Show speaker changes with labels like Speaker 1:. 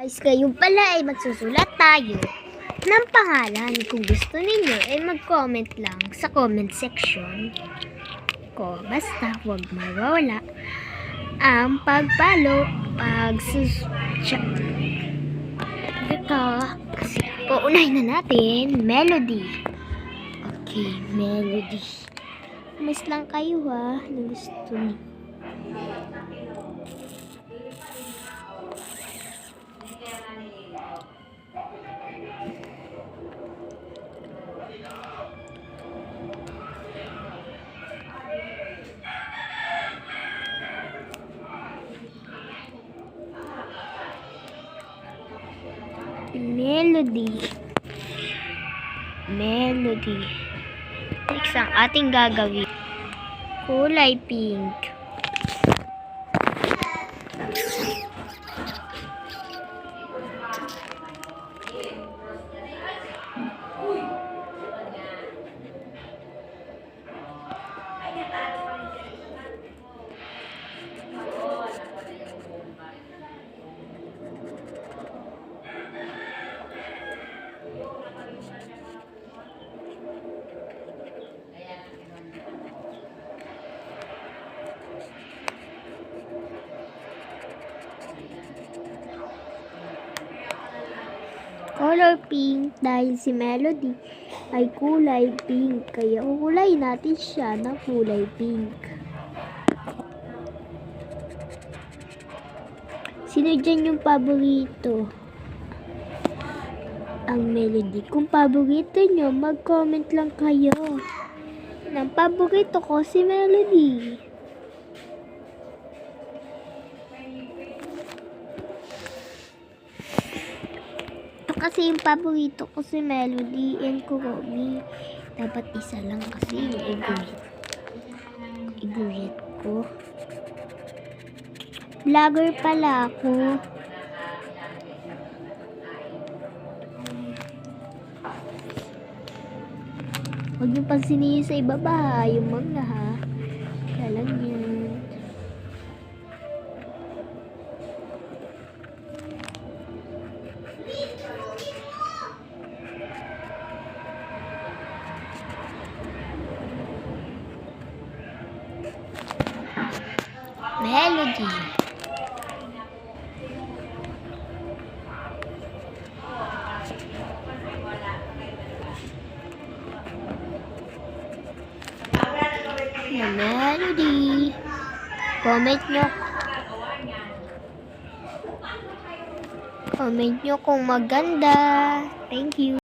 Speaker 1: Guys, ngayon pala ay magsusulat tayo ng pangalan. Kung gusto ninyo ay mag-comment lang sa comment section ko. Basta huwag mawawala ang pag-follow, Ito, kasi paunahin na natin, Melody. Okay, Melody. Mas lang kayo ha, na gusto niyo. Melody. Next ang ating gagawin. Kulay pink. Color pink dahil si Melody ay kulay pink. Kaya ukulay natin siya ng kulay pink. Sino dyan yung paborito? Ang Melody. Kung paborito nyo, mag-comment lang kayo. Ng paborito ko si Melody. Kasi yung paborito ko si Melody and Kuromi. Dapat isa lang kasi yung iguhit ko. Vlogger pala ako. Huwag yung pansinin sa ibaba, yung mga ha. Kaya lang yun. Melody. Melody. Comment nyo kung maganda. Thank you.